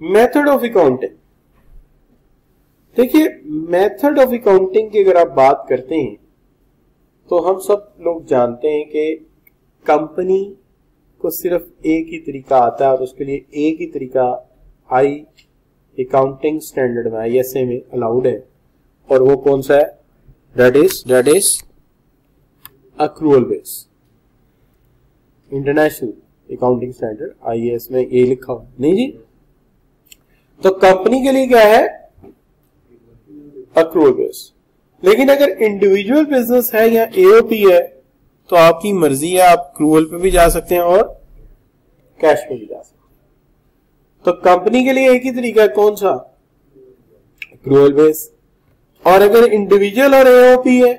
Method of accounting. देखिए, method of accounting की अगर आप बात करते हैं तो हम सब लोग जानते हैं कि कंपनी को सिर्फ एक ही तरीका आता है और उसके लिए एक ही तरीका आई अकाउंटिंग स्टैंडर्ड में ISA में अलाउड है, और वो कौन सा है? That is accrual base. International accounting standard IAS में ये लिखा हुआ नहीं जी। तो कंपनी के लिए क्या है? Accrual base. लेकिन अगर इंडिविजुअल बिजनेस है या AOP है तो आपकी मर्जी है, आप अक्रूवल पे भी जा सकते हैं और कैश पे भी जा सकते हैं। तो कंपनी के लिए एक ही तरीका है, कौन सा? Accrual base. और अगर इंडिविजुअल और AOP है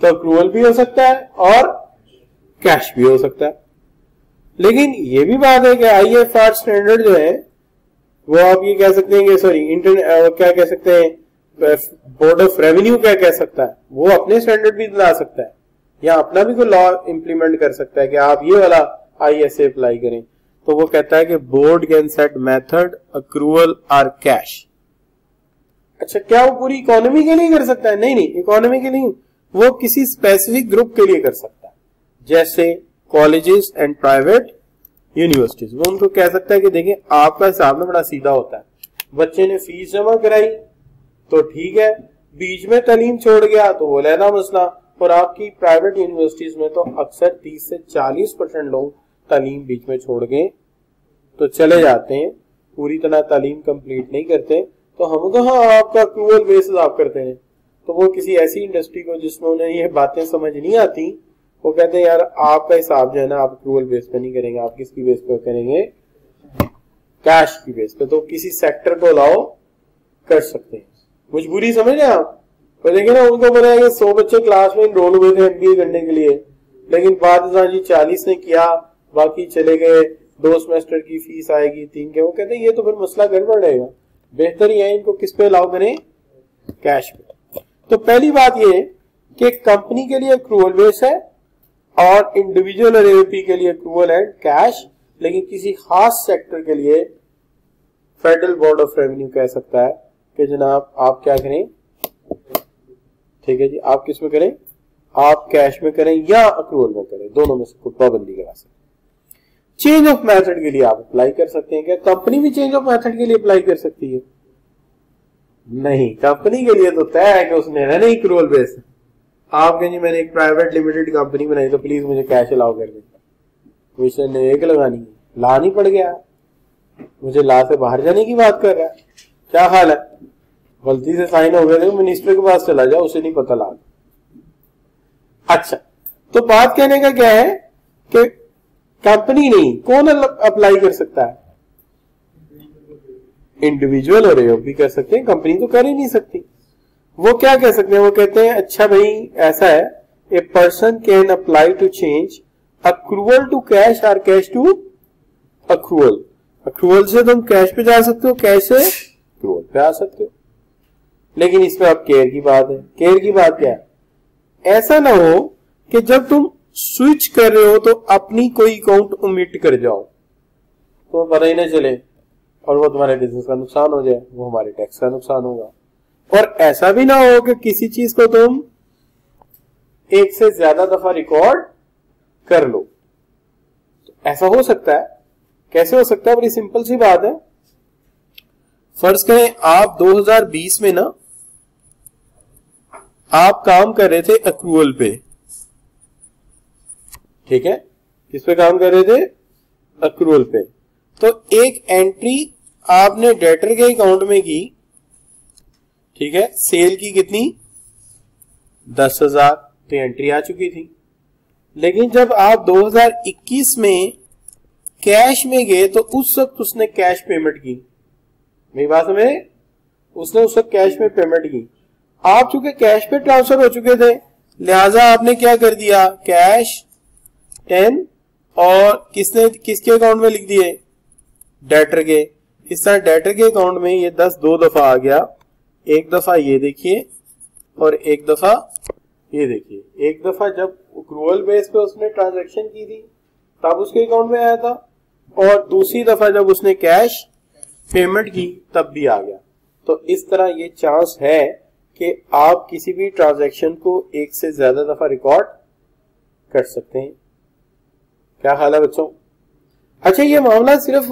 तो अक्रूवल भी हो सकता है और कैश भी हो सकता है। लेकिन ये भी बात है कि IFR स्टैंडर्ड जो है वो आप ये कह सकते हैं कि क्या कह सकते हैं, बोर्ड ऑफ रेवेन्यू क्या कह सकता है, वो अपने स्टैंडर्ड भी ला सकता है या अपना भी कोई लॉ इंप्लीमेंट कर सकता है कि आप ये वाला ISA अप्लाई करें। तो वो कहता है कि board can set method accrual और कैश। अच्छा, क्या वो पूरी इकोनॉमी के लिए कर सकता है? नहीं, इकोनॉमी के लिए, वो किसी स्पेसिफिक ग्रुप के लिए कर सकता है, जैसे कॉलेजेस एंड प्राइवेट यूनिवर्सिटीज। वो उनको कह सकता है कि देखिए, आपका हिसाब में बड़ा सीधा होता है, बच्चे ने फीस जमा कराई तो ठीक है, बीच में तालीम छोड़ गया तो वो अलग मसला। और आपकी प्राइवेट यूनिवर्सिटीज में तो अक्सर 30 से 40% लोग तालीम बीच में छोड़ के तो चले जाते हैं, पूरी तरह तालीम कंप्लीट नहीं करते। तो हम कहा आपका अक्रूवल बेसिस आप करते हैं, तो वो किसी ऐसी इंडस्ट्री को जिसमें उन्हें ये बातें समझ नहीं आती, वो कहते हैं यार आपका हिसाब जो है ना, आप अक्रूवल बेस पे नहीं करेंगे, आप किसकी बेस पे करेंगे? कैश की बेस पे। तो किसी सेक्टर को अलाउ कर सकते हैं, मजबूरी समझे आप। तो देखिए ना, उनको पता है कि 100 बच्चे क्लास में इनरोल हुए थे MBA करने के लिए, लेकिन बाद जी 40 ने किया, बाकी चले गए, 2 सेमेस्टर की फीस आएगी 3 के। वो कहते हैं ये तो फिर मसला गड़बड़ रहेगा, बेहतर ही है इनको किस पे अलाउ करें? कैश पे। तो पहली बात ये कि कंपनी के लिए अक्रूवल बेस है और इंडिविजुअल और AOP के लिए अक्रूवल एंड कैश। लेकिन किसी खास सेक्टर के लिए फेडरल बोर्ड ऑफ रेवेन्यू कह सकता है कि जनाब आप क्या करें? ठीक है जी, आप किस में करें? आप कैश में करें या अक्रूवल में करें, दोनों में से कोई पाबंदी लगा सकते हैं। चेंज ऑफ मेथड के लिए आप अप्लाई कर सकते हैं। क्या कंपनी भी चेंज ऑफ मेथड के लिए अप्लाई कर सकती है? नहीं, कंपनी के लिए तो तय है कि उसने है नहीं अक्रूवल बेस। आप कहें जी मैंने एक प्राइवेट लिमिटेड कंपनी बनाई तो प्लीज मुझे कैश अलाउ कर दें, कमीशन ने एक लगानी है, ला नहीं पड़ गया, मुझे ला से बाहर जाने की बात कर रहा है, क्या हाल है? गलती से साइन हो गए थे, मिनिस्टर के पास चला जाओ, उसे नहीं पता ला। अच्छा, तो बात कहने का क्या है कि कंपनी नहीं, कौन अप्लाई कर सकता है? इंडिविजुअल और AOP कर सकते हैं, कंपनी तो कर ही नहीं सकती। वो क्या कह सकते हैं? वो कहते हैं अच्छा भाई ऐसा है, a person can apply to change accrual to cash और कैश टू अक्रूवल। अक्रूवल से तुम कैश पे जा सकते हो, कैश से अक्रूवल पे आ सकते हो। लेकिन इसमें अब केयर की बात है। केयर की बात क्या है? ऐसा ना हो कि जब तुम स्विच कर रहे हो तो अपनी कोई अकाउंट ओमिट कर जाओ, तो पता ही ना चले और वो तुम्हारे बिजनेस का नुकसान हो जाए, वो हमारे टैक्स का नुकसान होगा। और ऐसा भी ना हो कि किसी चीज को तुम एक से ज्यादा दफा रिकॉर्ड कर लो। तो ऐसा हो सकता है। कैसे हो सकता है? बड़ी सिंपल सी बात है। फर्ज करें आप 2020 में ना आप काम कर रहे थे अक्रूवल पे, ठीक है, किस पे काम कर रहे थे? अक्रूवल पे। तो एक एंट्री आपने डेटर के अकाउंट में की, ठीक है, सेल की कितनी? 10,000, तो एंट्री आ चुकी थी। लेकिन जब आप 2021 में कैश में गए तो उस वक्त उसने कैश पेमेंट की। मेरी बात में, उसने उस वक्त कैश में पेमेंट की। आप चूंकि कैश पे ट्रांसफर हो चुके थे, लिहाजा आपने क्या कर दिया? कैश 10 और किसके अकाउंट में लिख दिए? डेटर के। इस तरह डेटर के अकाउंट में ये 10 2 दफा आ गया। एक दफा ये देखिए और एक दफा ये देखिए। एक दफा जब अक्रूवल बेस पे उसने ट्रांजैक्शन की थी तब उसके अकाउंट में आया था, और दूसरी दफा जब उसने कैश पेमेंट की तब भी आ गया। तो इस तरह ये चांस है कि आप किसी भी ट्रांजैक्शन को एक से ज्यादा दफा रिकॉर्ड कर सकते हैं। क्या ख्याल है बच्चों? अच्छा, ये मामला सिर्फ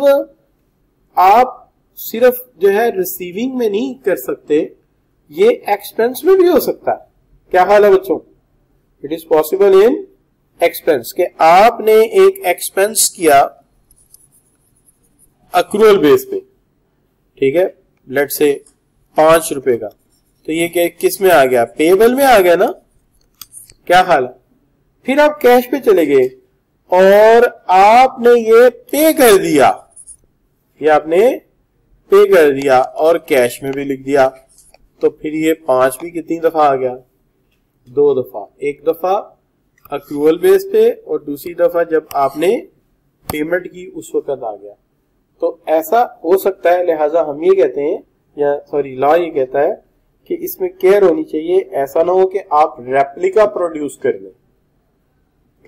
आप सिर्फ जो है रिसीविंग में नहीं कर सकते, ये एक्सपेंस में भी हो सकता है। क्या ख्याल है बच्चों? It is possible in expense के आपने एक एक्सपेंस किया अक्रूअल बेस पे, ठीक है, लेट से 5 रुपए का, तो ये क्या किस में आ गया? पेबल में आ गया ना। क्या हाल है? फिर आप कैश पे चले गए और आपने ये पे कर दिया, ये आपने पे कर दिया और कैश में भी लिख दिया, तो फिर ये 5 भी कितनी दफा आ गया? 2 दफा। एक दफा अक्रूअल बेस पे और दूसरी दफा जब आपने पेमेंट की उस वक्त आ गया। तो ऐसा हो सकता है, लिहाजा हम ये कहते हैं, या सॉरी लॉ ये कहता है कि इसमें केयर होनी चाहिए, ऐसा ना हो कि आप रेप्लिका प्रोड्यूस कर लें।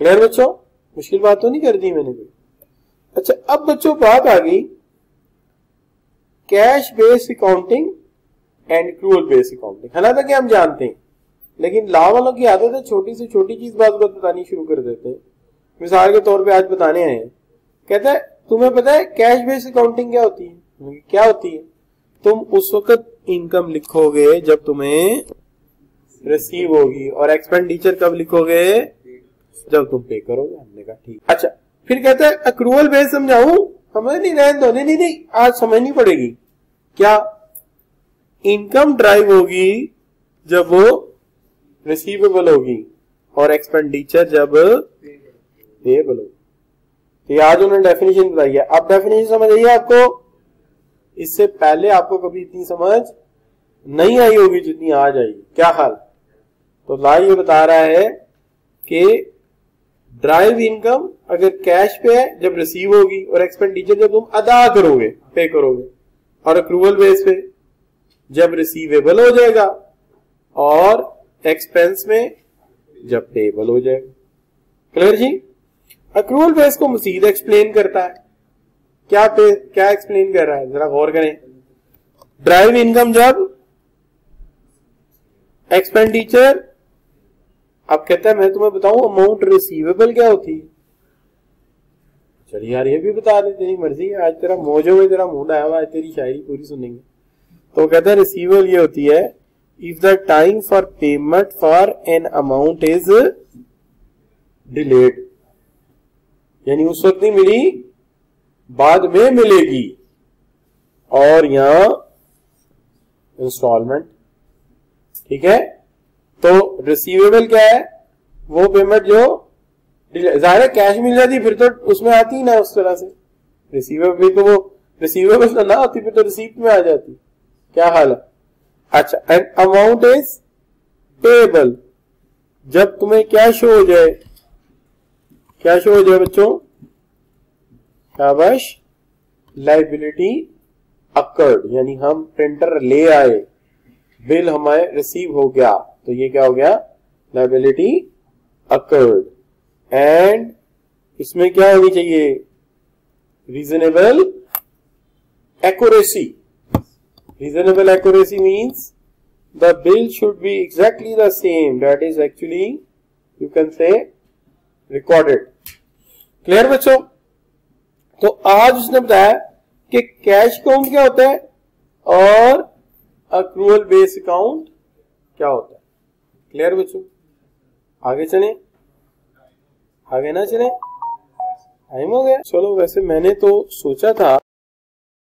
क्लियर बच्चों? मुश्किल बात तो नहीं कर दी मैंने कोई? अच्छा, अब बच्चों बात आ गई cash based accounting and accrual based accounting. हालांकि हम जानते हैं, लेकिन लॉ वालों की आदत है छोटी से छोटी चीज बात बतानी शुरू कर देते हैं। मिसाल के तौर पे आज बताने आए हैं, कहता है तुम्हें पता है कैश बेस्ड अकाउंटिंग क्या होती है? क्या होती है? तुम उस वक्त इनकम लिखोगे जब तुम्हें रिसीव होगी, और एक्सपेंडिचर कब लिखोगे? जब तुम पे करोगे। हमने कहा ठीक। अच्छा, फिर कहता है अक्रूअल बेस समझाऊं? समझ नहीं, रहने दो। नहीं, आज समझनी पड़ेगी। क्या? इनकम ड्राइव होगी जब वो रिसीवेबल होगी और एक्सपेंडिचर जब पेएबल होगी। तो आज उन्होंने डेफिनेशन बताई है। अब डेफिनेशन समझ आइए आपको? इससे पहले आपको कभी इतनी समझ नहीं आई होगी जितनी आज आई। क्या हाल? तो ला ये बता रहा है कि ड्राइव इनकम अगर कैश पे है जब रिसीव होगी, और एक्सपेंडिचर जब तुम अदा करोगे, पे करोगे, और अक्रूवल बेस पे जब रिसीवेबल हो जाएगा, और एक्सपेंस में जब पेएबल हो जाएगा। क्लियर जी? अक्रूवल बेस को मजीद एक्सप्लेन करता है। क्या एक्सप्लेन कर रहा है? जरा गौर करें। ड्राइव इनकम जब एक्सपेंडिचर, अब कहता है मैं तुम्हें बताऊं अमाउंट रिसीवेबल क्या होती है? चलिए यार ये भी बता दे, तेरी मर्जी है, आज तेरा मौजों में तेरा मूड आया हुआ है, तेरी शायरी पूरी सुनेंगे। तो कहता है रिसीवेबल ये होती है if the time for payment for an amount is delayed, यानी उस वक्त नहीं मिली, बाद में मिलेगी, और यहां इंस्टॉलमेंट। ठीक है? तो रिसीवेबल क्या है? वो पेमेंट जो जाहिर है कैश मिल जाती फिर तो उसमें आती ना उस तरह से। रिसीवेबल तो वो रिसीवेबल तो ना होती, फिर तो रिसीप्ट में आ जाती। क्या हाल है? अच्छा, एंड अमाउंट इज पेएबल जब तुम्हें क्या शो हो जाए? क्या शो हो जाए बच्चों? शाबाश, लायबिलिटी अकर्ड, यानी हम प्रिंटर ले आए, बिल हमारे रिसीव हो गया, तो ये क्या हो गया? Liability occurred. एंड इसमें क्या होनी चाहिए? Reasonable accuracy. Reasonable accuracy means the bill should be exactly the same that is actually you can say recorded. Clear बच्चों? तो आज उसने बताया कि कैश अकाउंट क्या होता है और अक्रूवल बेस अकाउंट क्या होता है। क्लियर बच्चों? आगे चलें? आगे ना चलें? टाइम हो गया। चलो, वैसे मैंने तो सोचा था